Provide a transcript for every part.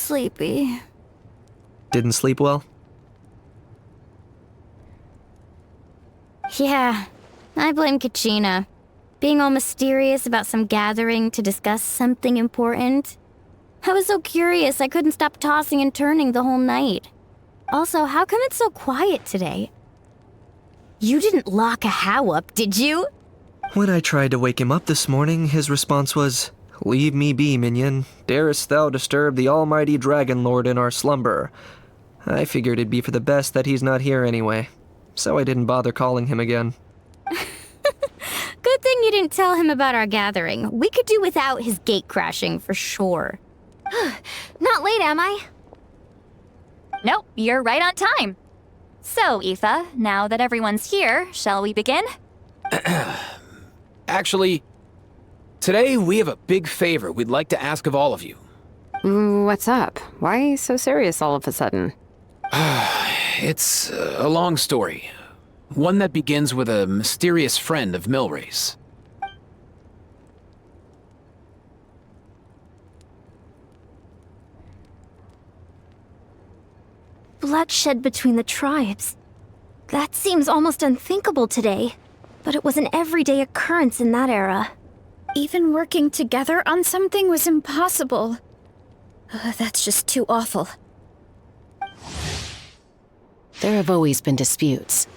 sleepy. Didn't sleep well? Yeah, I blame Kachina. Being all mysterious about some gathering to discuss something important. I was so curious I couldn't stop tossing and turning the whole night. Also, how come it's so quiet today? You didn't lock a How up, did you? When I tried to wake him up this morning, his response was, "Leave me be, minion. Darest thou disturb the almighty Dragon Lord in our slumber?" I figured it'd be for the best that he's not here anyway, so I didn't bother calling him again. Good thing you didn't tell him about our gathering. We could do without his gate crashing for sure. Not late, am I? Nope, you're right on time. So, Aoife, now that everyone's here, shall we begin? Actually, today we have a big favor we'd like to ask of all of you. What's up? Why so serious all of a sudden? It's a long story. One that begins with a mysterious friend of Milray's. Bloodshed between the tribes. That seems almost unthinkable today, but it was an everyday occurrence in that era. Even working together on something was impossible. That's just too awful. There have always been disputes,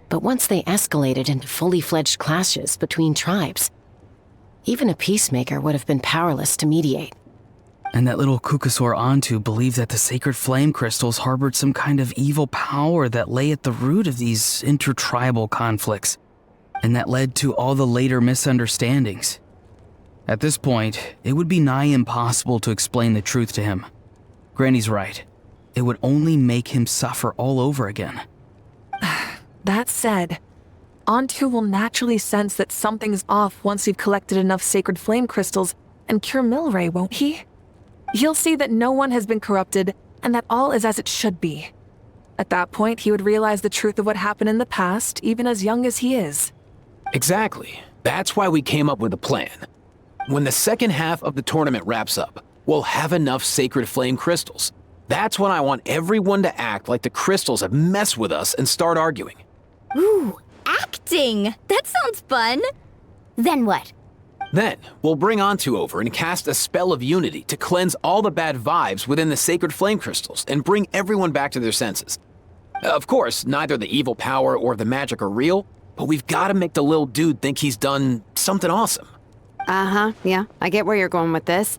but once they escalated into fully fledged clashes between tribes, even a peacemaker would have been powerless to mediate. And that little Kukasaur Antu believed that the sacred flame crystals harbored some kind of evil power that lay at the root of these intertribal conflicts, and that led to all the later misunderstandings. At this point, it would be nigh impossible to explain the truth to him. Granny's right. It would only make him suffer all over again. That said, Antu will naturally sense that something's off once you've collected enough sacred flame crystals and cure Milray, won't he? He'll see that no one has been corrupted and that all is as it should be. At that point, he would realize the truth of what happened in the past, even as young as he is. Exactly. That's why we came up with a plan. When the second half of the tournament wraps up, we'll have enough sacred flame crystals. That's when I want everyone to act like the crystals have messed with us and start arguing. Ooh, acting! That sounds fun! Then what? Then, we'll bring Antu over and cast a spell of unity to cleanse all the bad vibes within the sacred flame crystals and bring everyone back to their senses. Of course, neither the evil power or the magic are real, but we've got to make the little dude think he's done something awesome. Yeah, I get where you're going with this.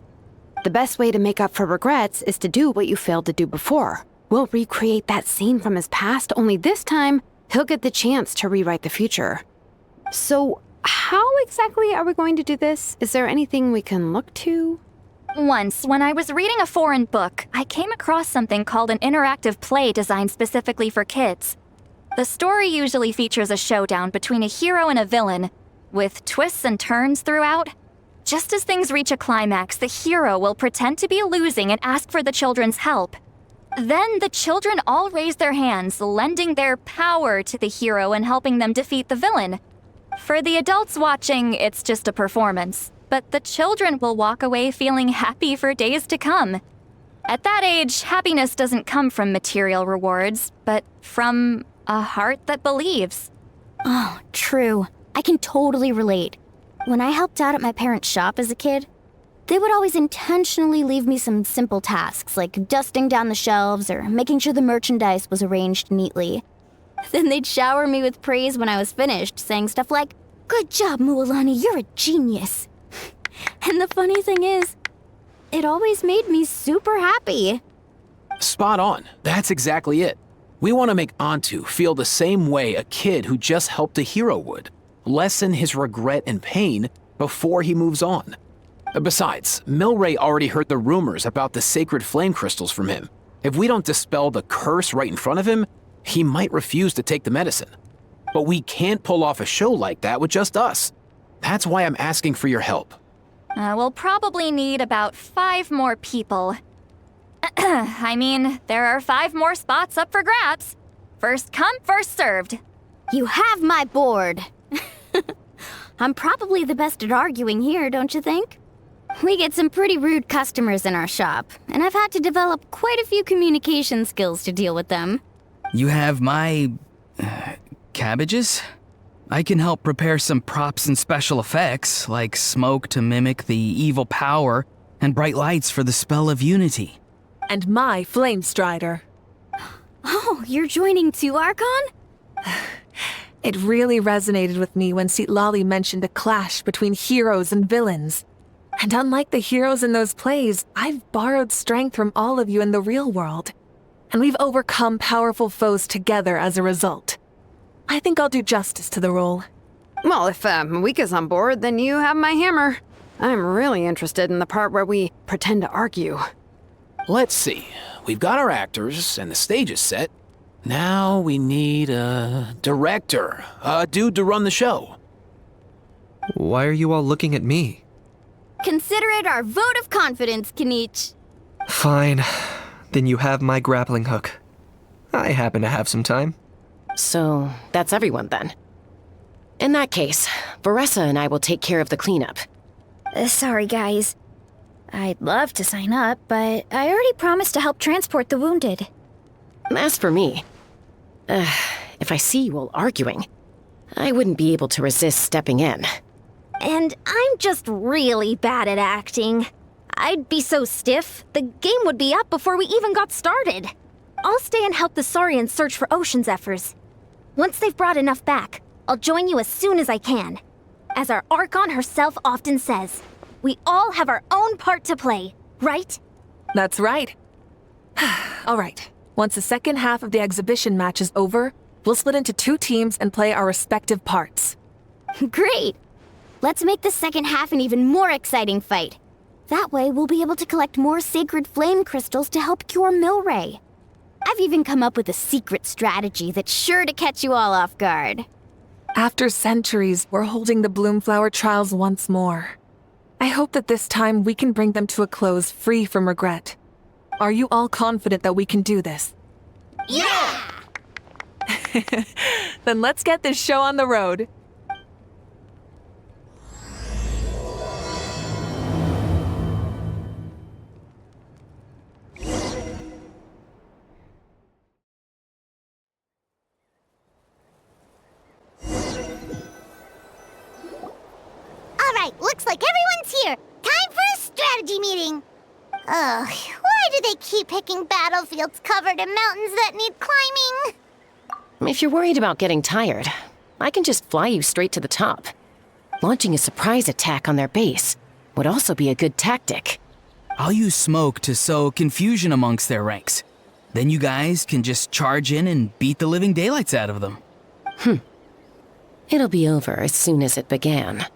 The best way to make up for regrets is to do what you failed to do before. We'll recreate that scene from his past, only this time, he'll get the chance to rewrite the future. So, how exactly are we going to do this? Is there anything we can look to? Once, when I was reading a foreign book, I came across something called an interactive play designed specifically for kids. The story usually features a showdown between a hero and a villain, with twists and turns throughout. Just as things reach a climax, the hero will pretend to be losing and ask for the children's help. Then the children all raise their hands, lending their power to the hero and helping them defeat the villain. For the adults watching, it's just a performance, but the children will walk away feeling happy for days to come. At that age, happiness doesn't come from material rewards, but from a heart that believes. Oh, true. I can totally relate. When I helped out at my parents' shop as a kid, they would always intentionally leave me some simple tasks like dusting down the shelves or making sure the merchandise was arranged neatly. Then they'd shower me with praise when I was finished, saying stuff like, "Good job, Mualani, you're a genius." And the funny thing is, it always made me super happy. Spot on. That's exactly it. We want to make Antu feel the same way a kid who just helped a hero would. Lessen his regret and pain before he moves on. Besides, Milray already heard the rumors about the sacred flame crystals from him. If we don't dispel the curse right in front of him, he might refuse to take the medicine. But we can't pull off a show like that with just us. That's why I'm asking for your help. We'll probably need about 5 more people. I mean, there are 5 more spots up for grabs. First come, first served. You have my board. I'm probably the best at arguing here, don't you think? We get some pretty rude customers in our shop, and I've had to develop quite a few communication skills to deal with them. You have my... cabbages? I can help prepare some props and special effects, like smoke to mimic the evil power, and bright lights for the spell of unity. And my Flame Strider. Oh, you're joining too, Archon? It really resonated with me when Citlali mentioned a clash between heroes and villains. And unlike the heroes in those plays, I've borrowed strength from all of you in the real world. And we've overcome powerful foes together as a result. I think I'll do justice to the role. Well, if Mika's on board, then you have my hammer. I'm really interested in the part where we pretend to argue. Let's see. We've got our actors and the stage is set. Now we need a director, a dude to run the show. Why are you all looking at me? Consider it our vote of confidence, Kanich. Fine. Then you have my grappling hook. I happen to have some time. So, that's everyone then. In that case, Varessa and I will take care of the cleanup. Sorry, guys. I'd love to sign up, but I already promised to help transport the wounded. As for me, if I see you all arguing, I wouldn't be able to resist stepping in. And I'm just really bad at acting. I'd be so stiff, the game would be up before we even got started. I'll stay and help the Saurians search for Ocean Zephyrs. Once they've brought enough back, I'll join you as soon as I can. As our Archon herself often says, we all have our own part to play, right? That's right. All right. Once the second half of the exhibition match is over, we'll split into 2 teams and play our respective parts. Great! Let's make the second half an even more exciting fight. That way, we'll be able to collect more sacred flame crystals to help cure Milray. I've even come up with a secret strategy that's sure to catch you all off guard. After centuries, we're holding the Bloomflower trials once more. I hope that this time we can bring them to a close free from regret. Are you all confident that we can do this? Yeah! Then let's get this show on the road. Alright, looks like everyone's here. Time for a strategy meeting. Ugh, why do they keep picking battlefields covered in mountains that need climbing? If you're worried about getting tired, I can just fly you straight to the top. Launching a surprise attack on their base would also be a good tactic. I'll use smoke to sow confusion amongst their ranks. Then you guys can just charge in and beat the living daylights out of them. It'll be over as soon as it began.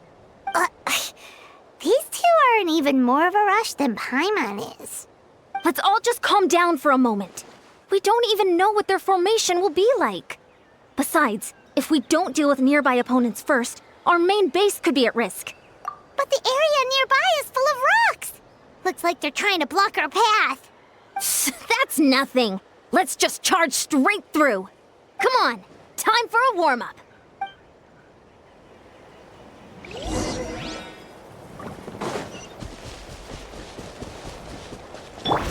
These two are in even more of a rush than Paimon is. Let's all just calm down for a moment. We don't even know what their formation will be like. Besides, if we don't deal with nearby opponents first, our main base could be at risk. But the area nearby is full of rocks. Looks like they're trying to block our path. That's nothing. Let's just charge straight through. Come on, time for a warm-up.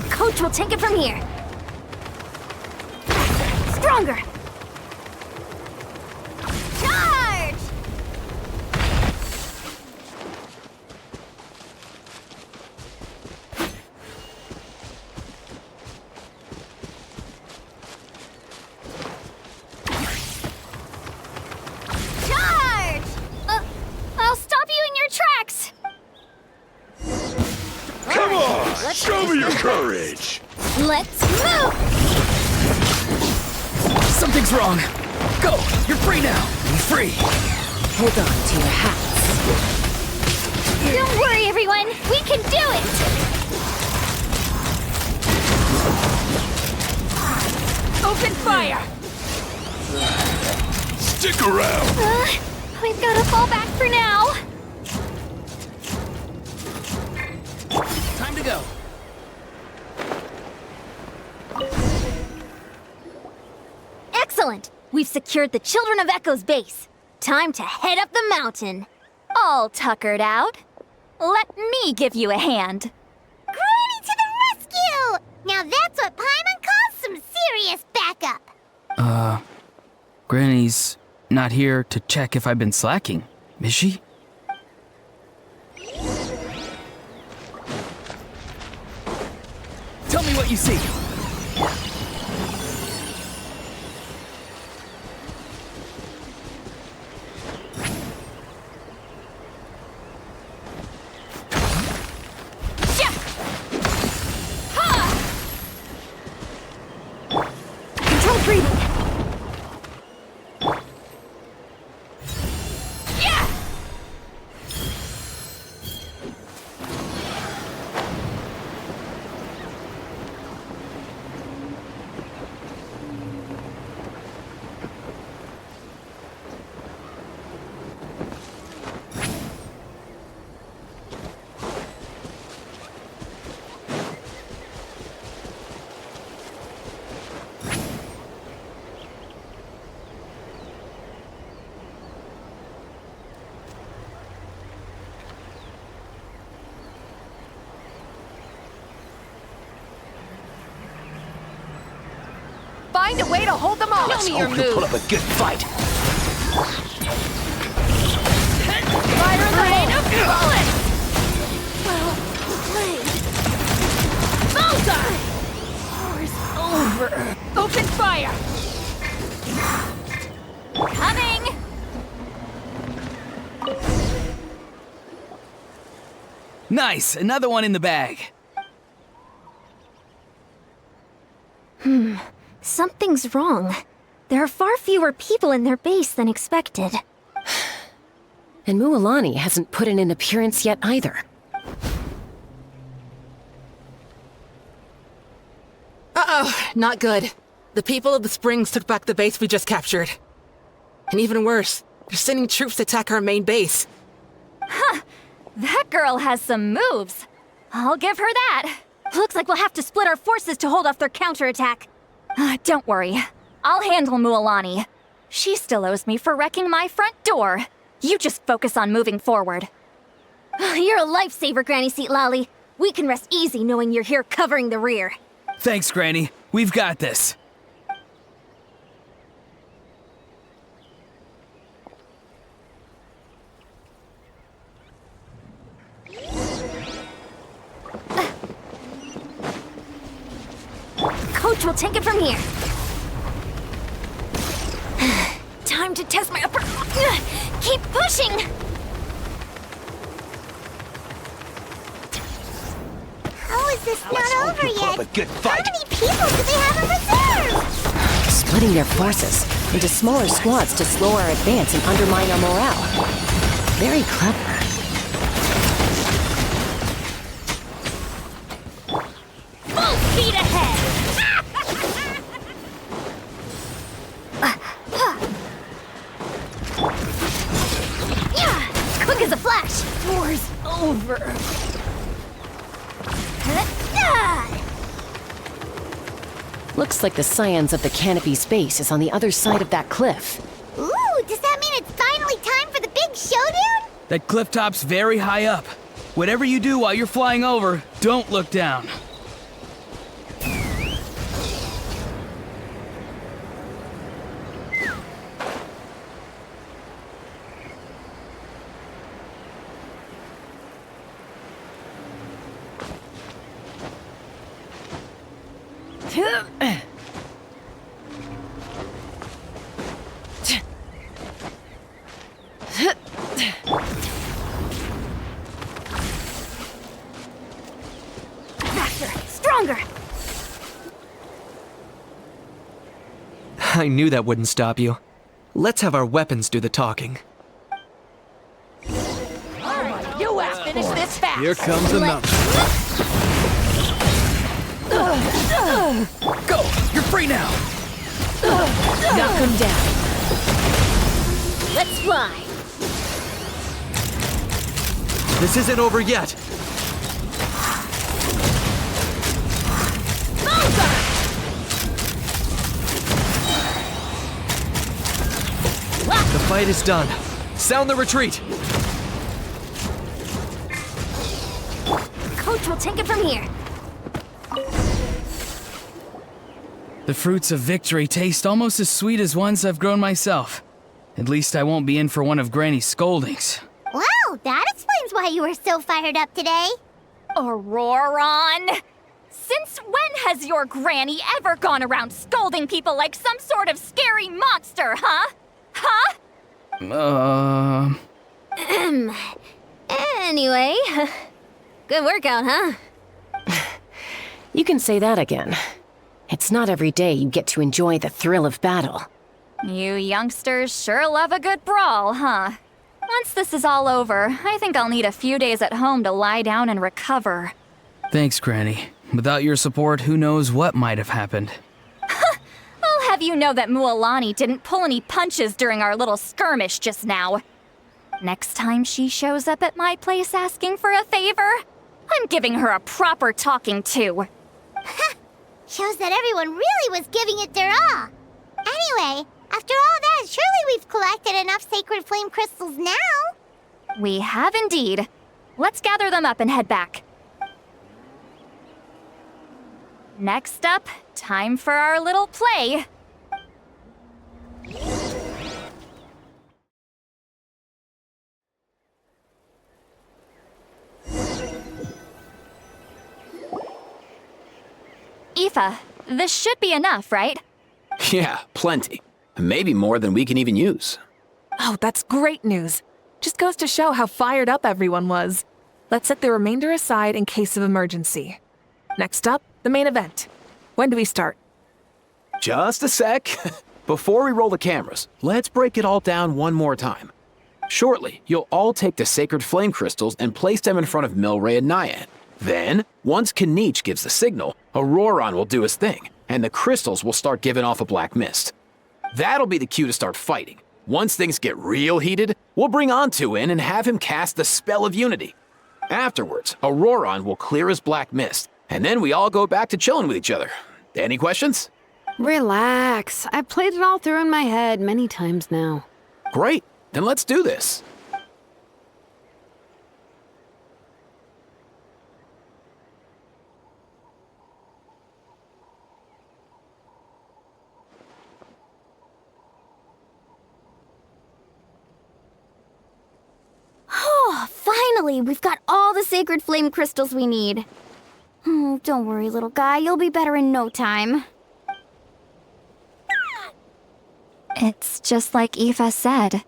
Coach will take it from here. Stronger! Charge! Charge! I'll stop you in your tracks! Come on! Show me your courage! Let's move! Something's wrong. Go! You're free now! Be free! Hold on to your hats. Don't worry, everyone! We can do it! Open fire! Stick around! We've gotta fall back for now. Time to go. Excellent! We've secured the Children of Echo's base. Time to head up the mountain. All tuckered out. Let me give you a hand. Granny to the rescue! Now that's what Paimon calls some serious backup. Granny's not here to check if I've been slacking, is she? Tell me what you see. Control breathing. Find a way to hold them off. Let's hope you put up a good fight. Fire in the rain of bullets! Well played. Bullseye! War's over. Open fire! Coming! Nice, another one in the bag. Something's wrong. There are far fewer people in their base than expected. And Mualani hasn't put in an appearance yet either. Uh-oh, not good. The people of the Springs took back the base we just captured. And even worse, they're sending troops to attack our main base. That girl has some moves. I'll give her that. Looks like we'll have to split our forces to hold off their counterattack. Don't worry. I'll handle Mualani. She still owes me for wrecking my front door. You just focus on moving forward. You're a lifesaver, Granny Citlali. We can rest easy knowing you're here covering the rear. Thanks, Granny. We've got this. Coach will take it from here. Time to test my upper. Keep pushing! How is this Let's not hope over you put yet? up a good How fight. many people do they have in reserve? Splitting their forces into smaller squads to slow our advance and undermine our morale. Very clever. Full speed ahead! Quick as a flash! War's over. Looks like the Scions of the Canopy's base is on the other side of that cliff. Ooh, does that mean it's finally time for the big showdown? That cliff top's very high up. Whatever you do while you're flying over, don't look down. Stronger! I knew that wouldn't stop you. Let's have our weapons do the talking. You finish this fast! Here comes the mountain. Go! You're free now! Knock them down. Let's fly! This isn't over yet. The fight is done. Sound the retreat. We'll take it from here. The fruits of victory taste almost as sweet as ones I've grown myself. At least I won't be in for one of Granny's scoldings. Wow, that explains why you were so fired up today. Ororon! Since when has your granny ever gone around scolding people like some sort of scary monster, huh? Huh? Anyway, good workout, huh? You can say that again. It's not every day you get to enjoy the thrill of battle. You youngsters sure love a good brawl, huh? Once this is all over, I think I'll need a few days at home to lie down and recover. Thanks, Granny. Without your support, who knows what might have happened. I'll have you know that Mualani didn't pull any punches during our little skirmish just now. Next time she shows up at my place asking for a favor, I'm giving her a proper talking to. Shows that everyone really was giving it their all. Anyway, after all that, surely we've collected enough sacred flame crystals now. We have indeed. Let's gather them up and head back. Next up, time for our little play. Aoife, this should be enough, right? Yeah, plenty. Maybe more than we can even use. Oh, that's great news. Just goes to show how fired up everyone was. Let's set the remainder aside in case of emergency. Next up, the main event. When do we start? Just a sec. Before we roll the cameras, let's break it all down one more time. Shortly, you'll all take the sacred flame crystals and place them in front of Milray and Nyan. Then, once Kanich gives the signal, Ororon will do his thing, and the crystals will start giving off a black mist. That'll be the cue to start fighting. Once things get real heated, we'll bring Antu in and have him cast the Spell of Unity. Afterwards, Ororon will clear his black mist, and then we all go back to chilling with each other. Any questions? Relax. I've played it all through in my head many times now. Great, then let's do this. Oh, finally! We've got all the sacred flame crystals we need. Don't worry, little guy. You'll be better in no time. It's just like Aoife said.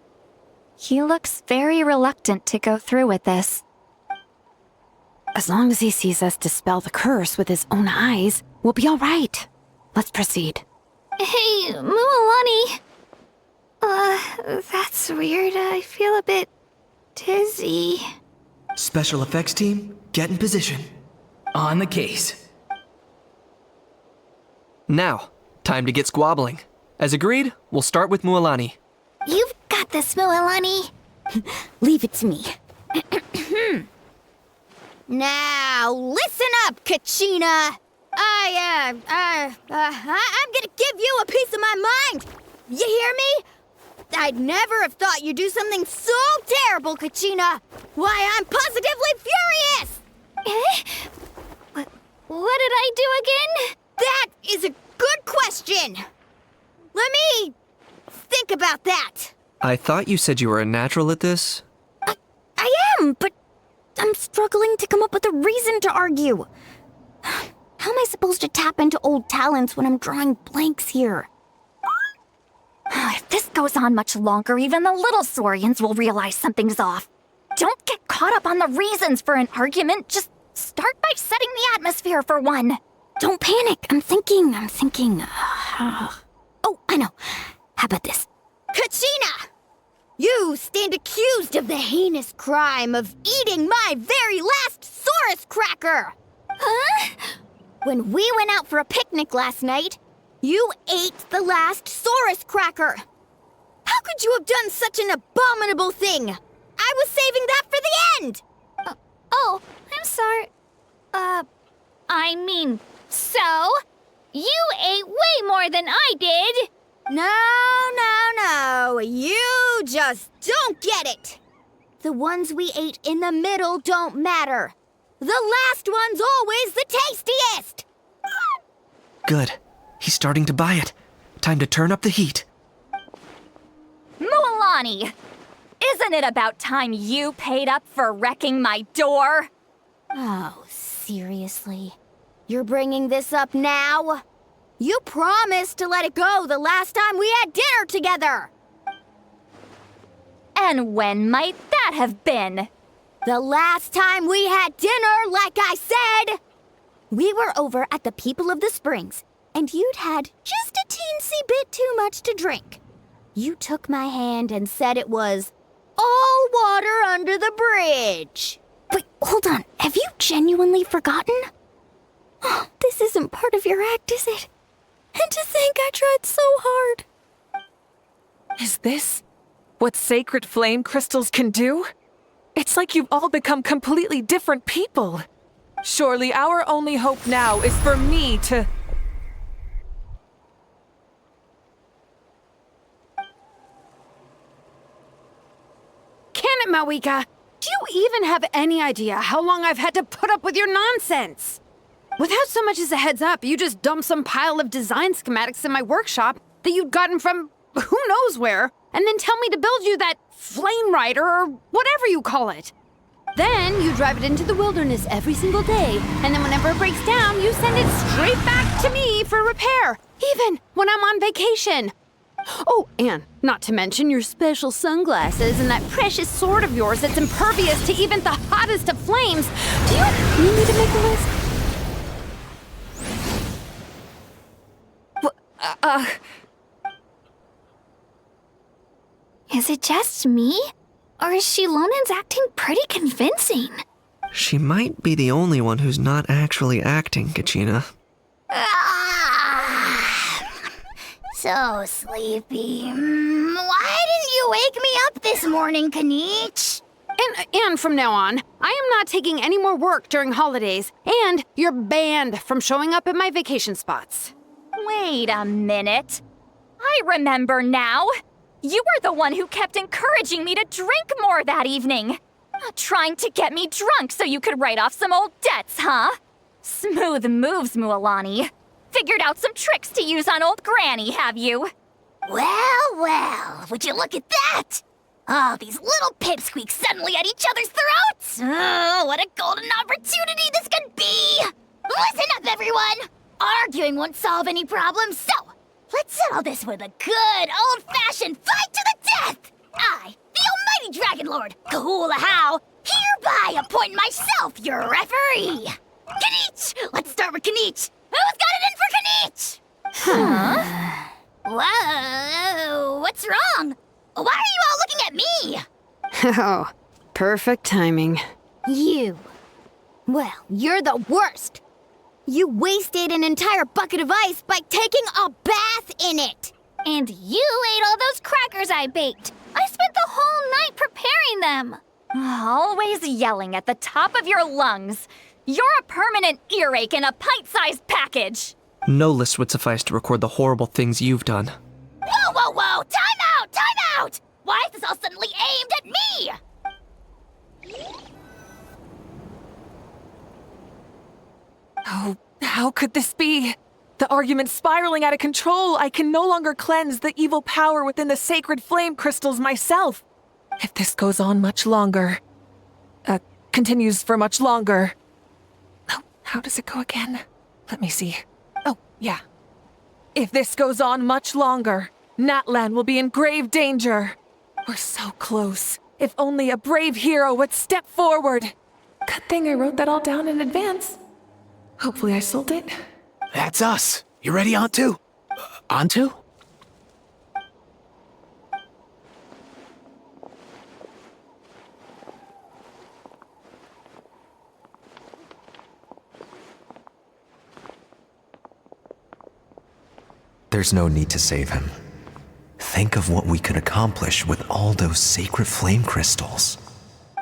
He looks very reluctant to go through with this. As long as he sees us dispel the curse with his own eyes, we'll be all right. Let's proceed. Hey, Mualani. That's weird. I feel a bit dizzy. Special effects team, get in position. On the case. Now, time to get squabbling. As agreed, we'll start with Mualani. You've got this, Mualani. Leave it to me. Now, listen up, Kachina. I'm gonna give you a piece of my mind. You hear me? I'd never have thought you'd do something so terrible, Kachina. Why, I'm positively furious! What did I do again? That is a good question. Let me think about that. I thought you said you were a natural at this. I am, but I'm struggling to come up with a reason to argue. How am I supposed to tap into old talents when I'm drawing blanks here? If this goes on much longer, even the little Saurians will realize something's off. Don't get caught up on the reasons for an argument. Just start by setting the atmosphere for one. Don't panic. I'm thinking. Oh, I know. How about this? Kachina! You stand accused of the heinous crime of eating my very last Saurus cracker! Huh? When we went out for a picnic last night, you ate the last Saurus cracker! How could you have done such an abominable thing? I was saving that for the end! Oh, I'm sorry. I mean, so? You ate way more than I did! No. You just don't get it! The ones we ate in the middle don't matter. The last one's always the tastiest! Good. He's starting to buy it. Time to turn up the heat. Mualani, isn't it about time you paid up for wrecking my door? Oh, seriously? You're bringing this up now? You promised to let it go the last time we had dinner together! And when might that have been? The last time we had dinner, like I said! We were over at the People of the Springs, and you'd had just a teensy bit too much to drink. You took my hand and said it was all water under the bridge. Wait, hold on. Have you genuinely forgotten? Oh, this isn't part of your act, is it? And to think I tried so hard. Is this what sacred flame crystals can do? It's like you've all become completely different people. Surely our only hope now is for me to... Can it, Mawika? Do you even have any idea how long I've had to put up with your nonsense? Without so much as a heads up, you just dumped some pile of design schematics in my workshop that you'd gotten from who knows where, and then tell me to build you that flame rider or whatever you call it. Then you drive it into the wilderness every single day, and then whenever it breaks down, you send it straight back to me for repair, even when I'm on vacation. Oh, and not to mention your special sunglasses and that precious sword of yours that's impervious to even the hottest of flames. Do you need me to make a list? Is it just me? Or is Shilonen's acting pretty convincing? She might be the only one who's not actually acting, Kachina. So sleepy. Why didn't you wake me up this morning, Kanich? And from now on, I am not taking any more work during holidays, and you're banned from showing up at my vacation spots. Wait a minute. I remember now. You were the one who kept encouraging me to drink more that evening. Trying to get me drunk so you could write off some old debts, huh? Smooth moves, Mualani. Figured out some tricks to use on old Granny, have you? Well, would you look at that? Oh, these little pipsqueaks suddenly at each other's throats! Oh, what a golden opportunity this could be! Listen up, everyone! Arguing won't solve any problems, so let's settle this with a good old-fashioned fight to the death! I, the almighty Dragon Lord, Kahula, hereby appoint myself your referee! Kanich! Let's start with Kanich! Who's got it in for Kanich? Huh? Whoa, what's wrong? Why are you all looking at me? Oh, perfect timing. You. Well, you're the worst. You wasted an entire bucket of ice by taking a bath in it. And you ate all those crackers I baked. I spent the whole night preparing them. Always yelling at the top of your lungs. You're a permanent earache in a pint-sized package. No list would suffice to record the horrible things you've done. Whoa! Time out! Why is this all suddenly aimed at me? Oh, how could this be? The argument's spiraling out of control. I can no longer cleanse the evil power within the sacred flame crystals myself. If this goes on much longer... continues for much longer... Oh, how does it go again? Let me see. Oh, yeah. If this goes on much longer, Natlan will be in grave danger. We're so close. If only a brave hero would step forward. Good thing I wrote that all down in advance. Hopefully I sold it. That's us. You ready, Antu? Antu? There's no need to save him. Think of what we could accomplish with all those sacred flame crystals.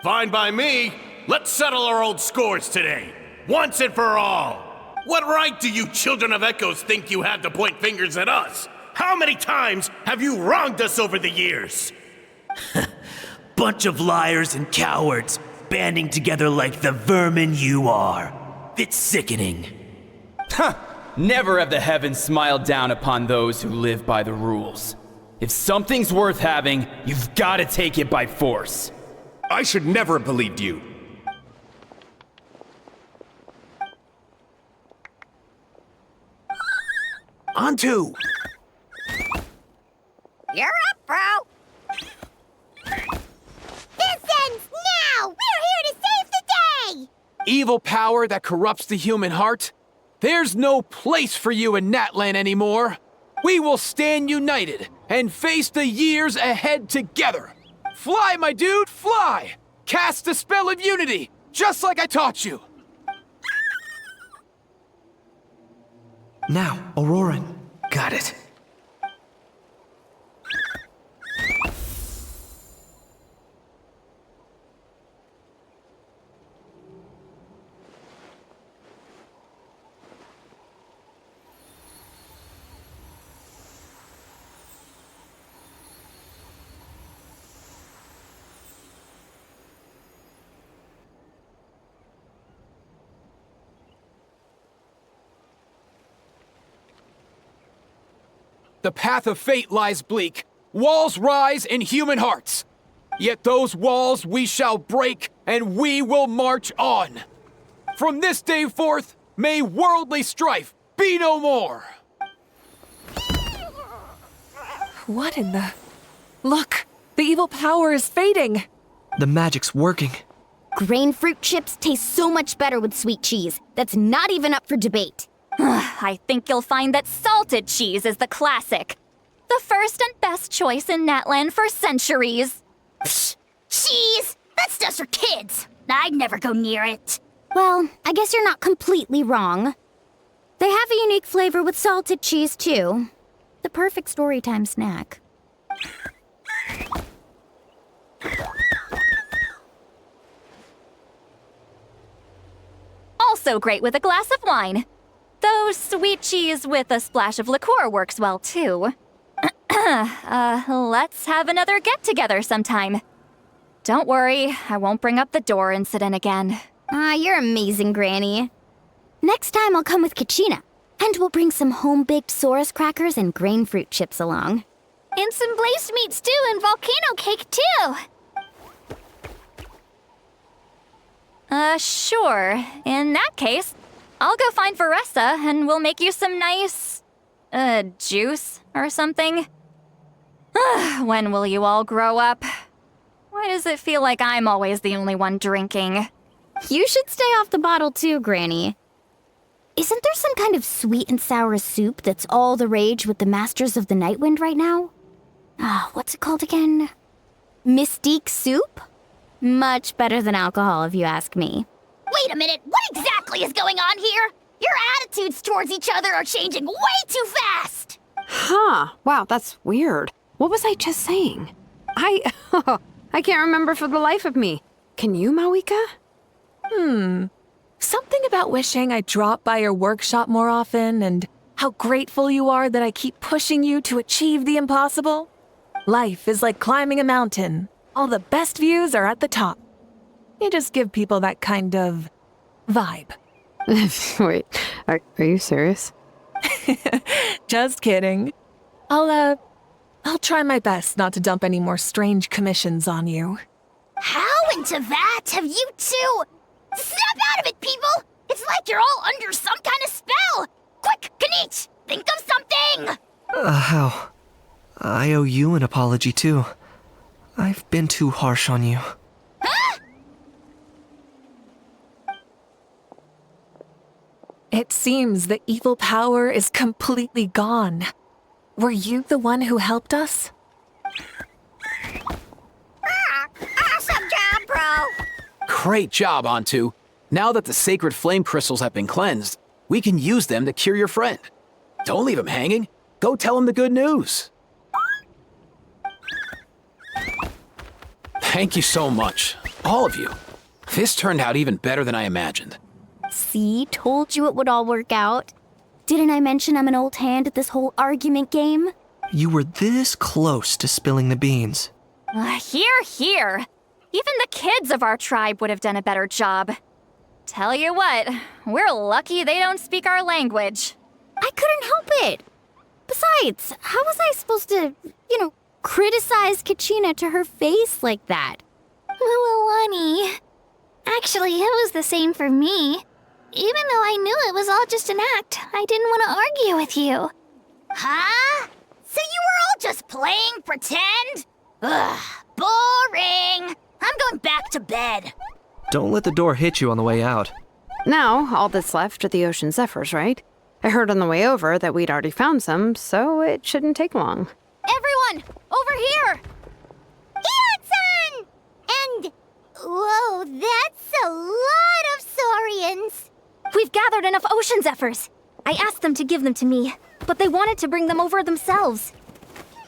Fine by me. Let's settle our old scores today. Once and for all. What right do you children of Echoes think you have to point fingers at us? How many times have you wronged us over the years? Bunch of liars and cowards. banding together like the vermin you are. It's sickening. Huh! Never have the heavens smiled down upon those who live by the rules. If something's worth having, you've got to take it by force. I should never have believed you. Onto! You're up, bro! This ends now! We're here to save the day! Evil power that corrupts the human heart? There's no place for you in Natlan anymore! We will stand united and face the years ahead together! Fly, my dude, fly! Cast the spell of unity, just like I taught you! Now, Ororon. Got it. The path of fate lies bleak. Walls rise in human hearts. Yet those walls we shall break, and we will march on. From this day forth, may worldly strife be no more. What in the... Look! The evil power is fading! The magic's working. Grain fruit chips taste so much better with sweet cheese. That's not even up for debate. I think you'll find that salted cheese is the classic. The first and best choice in Natlan for centuries. Psh, cheese! That stuff's for kids. I'd never go near it. Well, I guess you're not completely wrong. They have a unique flavor with salted cheese, too. The perfect storytime snack. Also great with a glass of wine. Though sweet cheese with a splash of liqueur works well, too. Let's have another get-together sometime. Don't worry, I won't bring up the door incident again. You're amazing, Granny. Next time I'll come with Kachina, and we'll bring some home-baked Saurus crackers and grain fruit chips along. And some blazed meat stew and volcano cake, too. Sure. In that case, I'll go find Varessa and we'll make you some nice, juice or something. When will you all grow up? Why does it feel like I'm always the only one drinking? You should stay off the bottle too, Granny. Isn't there some kind of sweet and sour soup that's all the rage with the Masters of the Nightwind right now? What's it called again? Mystique soup? Much better than alcohol, if you ask me. Wait a minute, what exactly is going on here? Your attitudes towards each other are changing way too fast! Huh. Wow, that's weird. What was I just saying? I can't remember for the life of me. Can you, Mawika? Something about wishing I'd drop by your workshop more often and how grateful you are that I keep pushing you to achieve the impossible. Life is like climbing a mountain. All the best views are at the top. You just give people that kind of vibe. Wait, are you serious? Just kidding. I'll try my best not to dump any more strange commissions on you. How into that have you two? Snap out of it, people! It's like you're all under some kind of spell! Quick, Kanich, think of something! How? I owe you an apology, too. I've been too harsh on you. Huh? It seems the evil power is completely gone. Were you the one who helped us? Awesome job, bro! Great job, Ontu. Now that the sacred flame crystals have been cleansed, we can use them to cure your friend. Don't leave him hanging. Go tell him the good news. Thank you so much, all of you. This turned out even better than I imagined. See, told you it would all work out. Didn't I mention I'm an old hand at this whole argument game? You were this close to spilling the beans. Here. Even the kids of our tribe would have done a better job. Tell you what, we're lucky they don't speak our language. I couldn't help it. Besides, how was I supposed to, criticize Kachina to her face like that? Lualani. Actually, it was the same for me. Even though I knew it was all just an act, I didn't want to argue with you. Huh? So you were all just playing pretend? Ugh, boring. I'm going back to bed. Don't let the door hit you on the way out. Now, all that's left are the ocean zephyrs, right? I heard on the way over that we'd already found some, so it shouldn't take long. Everyone, over here! Iansan! And... whoa, that's a lot of saurians. We've gathered enough ocean zephyrs. I asked them to give them to me, but they wanted to bring them over themselves.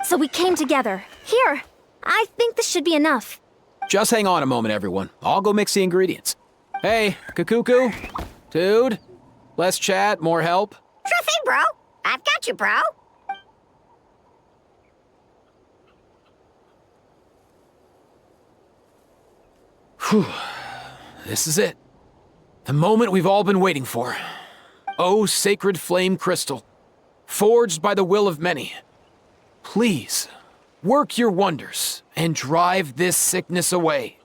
So we came together. Here, I think this should be enough. Just hang on a moment, everyone. I'll go mix the ingredients. Hey, Kakuku, dude, less chat, more help. Sure thing, bro. I've got you, bro. Whew. This is it. The moment we've all been waiting for. Oh, sacred flame crystal, forged by the will of many. Please, work your wonders and drive this sickness away.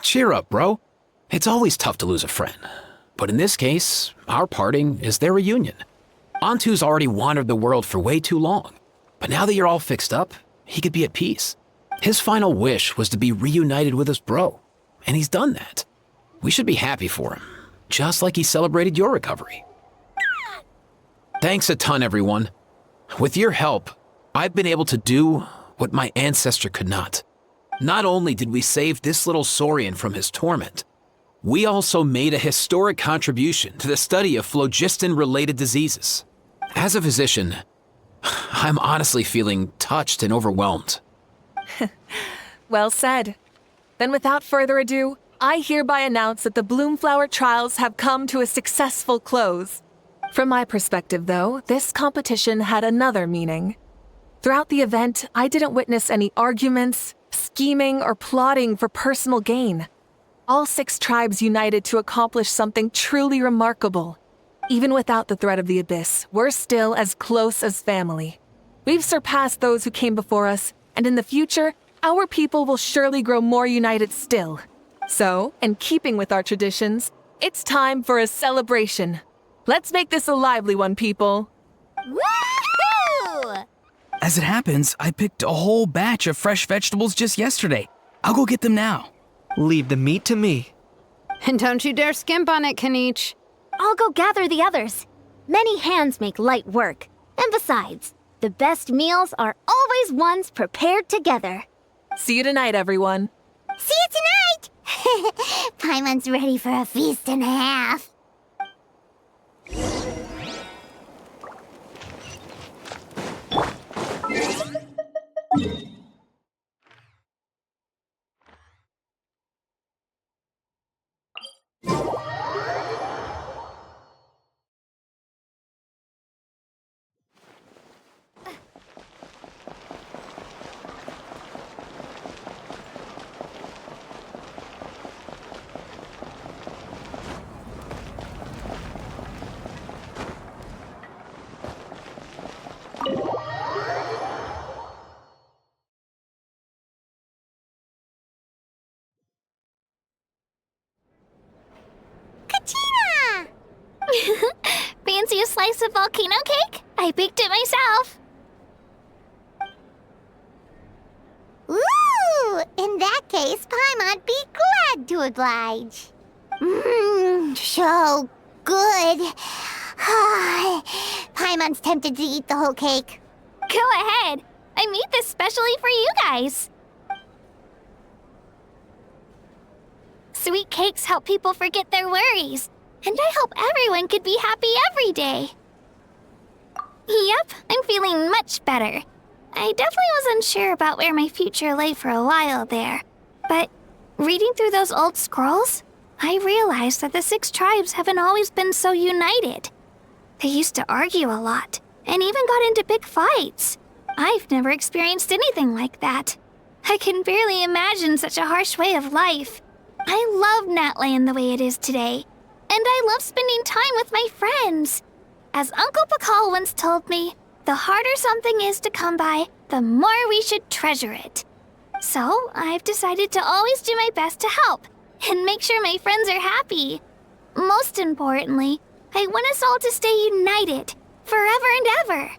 Cheer up, bro. It's always tough to lose a friend. But in this case, our parting is their reunion. Antu's already wandered the world for way too long. But now that you're all fixed up, he could be at peace. His final wish was to be reunited with his bro. And he's done that. We should be happy for him. Just like he celebrated your recovery. Thanks a ton, everyone. With your help, I've been able to do what my ancestor could not. Not only did we save this little saurian from his torment, we also made a historic contribution to the study of phlogiston-related diseases. As a physician, I'm honestly feeling touched and overwhelmed. Well said. Then without further ado, I hereby announce that the Bloomflower trials have come to a successful close. From my perspective, though, this competition had another meaning. Throughout the event, I didn't witness any arguments, scheming, or plotting for personal gain. All 6 tribes united to accomplish something truly remarkable. Even without the threat of the Abyss, we're still as close as family. We've surpassed those who came before us, and in the future, our people will surely grow more united still. So, in keeping with our traditions, it's time for a celebration. Let's make this a lively one, people. Woohoo! As it happens, I picked a whole batch of fresh vegetables just yesterday. I'll go get them now. Leave the meat to me. And don't you dare skimp on it, Kanich. I'll go gather the others. Many hands make light work. And besides, the best meals are always ones prepared together. See you tonight, everyone. See you tonight! Paimon's ready for a feast and a half. Fancy a slice of volcano cake? I baked it myself. Ooh! In that case, Paimon'd be glad to oblige. So good. Paimon's tempted to eat the whole cake. Go ahead. I made this specially for you guys. Sweet cakes help people forget their worries. And I hope everyone could be happy every day. Yep, I'm feeling much better. I definitely was unsure about where my future lay for a while there. But reading through those old scrolls, I realized that the 6 tribes haven't always been so united. They used to argue a lot, and even got into big fights. I've never experienced anything like that. I can barely imagine such a harsh way of life. I love Natlan the way it is today. And I love spending time with my friends. As Uncle Pakal once told me, the harder something is to come by, the more we should treasure it. So I've decided to always do my best to help and make sure my friends are happy. Most importantly, I want us all to stay united, forever and ever.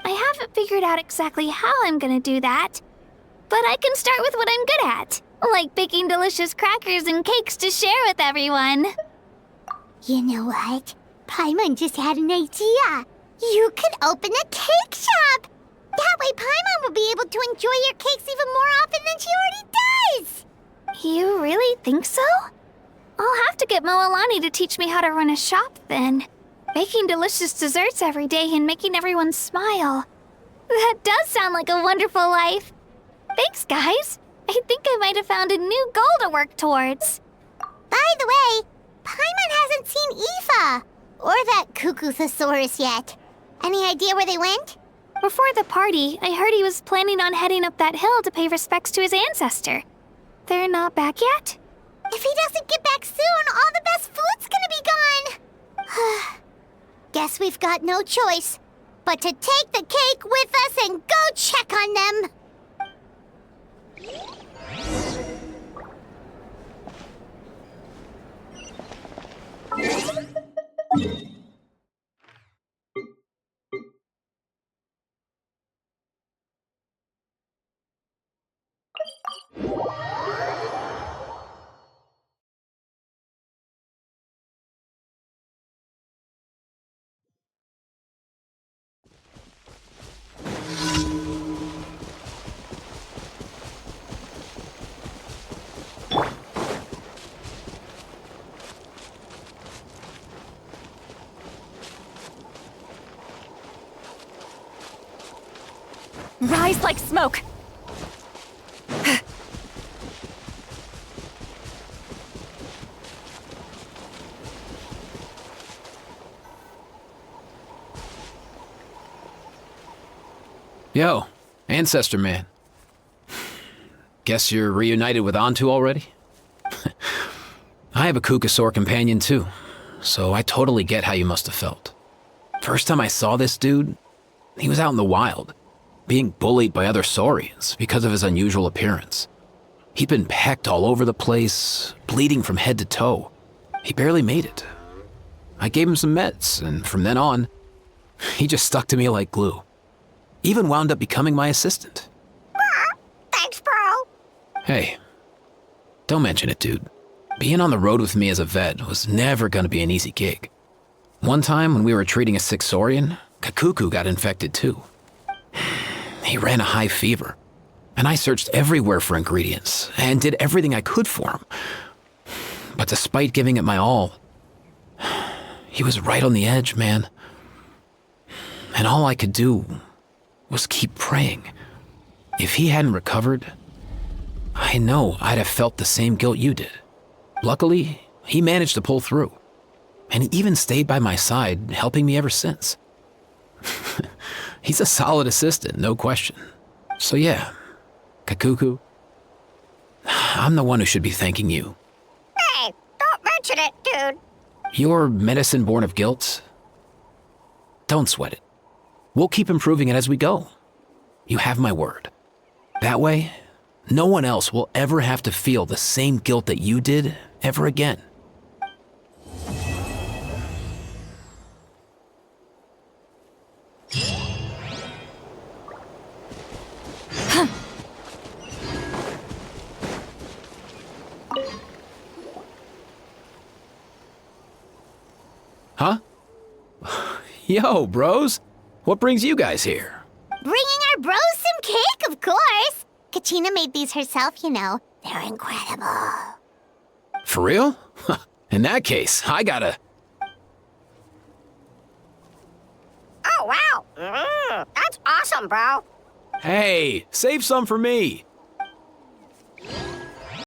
I haven't figured out exactly how I'm gonna do that, but I can start with what I'm good at, like baking delicious crackers and cakes to share with everyone. You know what? Paimon just had an idea. You could open a cake shop. That way Paimon will be able to enjoy your cakes even more often than she already does. You really think so? I'll have to get Moalani to teach me how to run a shop then. Baking delicious desserts every day and making everyone smile. That does sound like a wonderful life. Thanks, guys. I think I might have found a new goal to work towards. By the way, Paimon hasn't seen Aoife or that Cuckoo-thosaurus yet. Any idea where they went? Before the party, I heard he was planning on heading up that hill to pay respects to his ancestor. They're not back yet? If he doesn't get back soon, all the best food's gonna be gone. Guess we've got no choice but to take the cake with us and go check on them. Rise like smoke! Yo, Ancestor Man. Guess you're reunited with Antu already? I have a Kukasaur companion too, so I totally get how you must have felt. First time I saw this dude, he was out in the wild, being bullied by other saurians because of his unusual appearance. He'd been pecked all over the place, bleeding from head to toe. He barely made it. I gave him some meds, and from then on, he just stuck to me like glue. Even wound up becoming my assistant. Thanks, bro. Hey, don't mention it, dude. Being on the road with me as a vet was never gonna be an easy gig. One time when we were treating a sick saurian, Kakuku got infected too. He ran a high fever, and I searched everywhere for ingredients and did everything I could for him. But despite giving it my all, he was right on the edge, man. And all I could do was keep praying. If he hadn't recovered, I know I'd have felt the same guilt you did. Luckily, he managed to pull through, and he even stayed by my side, helping me ever since. He's a solid assistant, no question. So yeah, Kakuku, I'm the one who should be thanking you. Hey, don't mention it, dude. Your medicine born of guilt? Don't sweat it. We'll keep improving it as we go. You have my word. That way, no one else will ever have to feel the same guilt that you did ever again. Huh? Yo, bros. What brings you guys here? Bringing our bros some cake, of course. Kachina made these herself, you know. They're incredible. For real? In that case, I gotta... Oh, wow. That's awesome, bro. Hey, save some for me.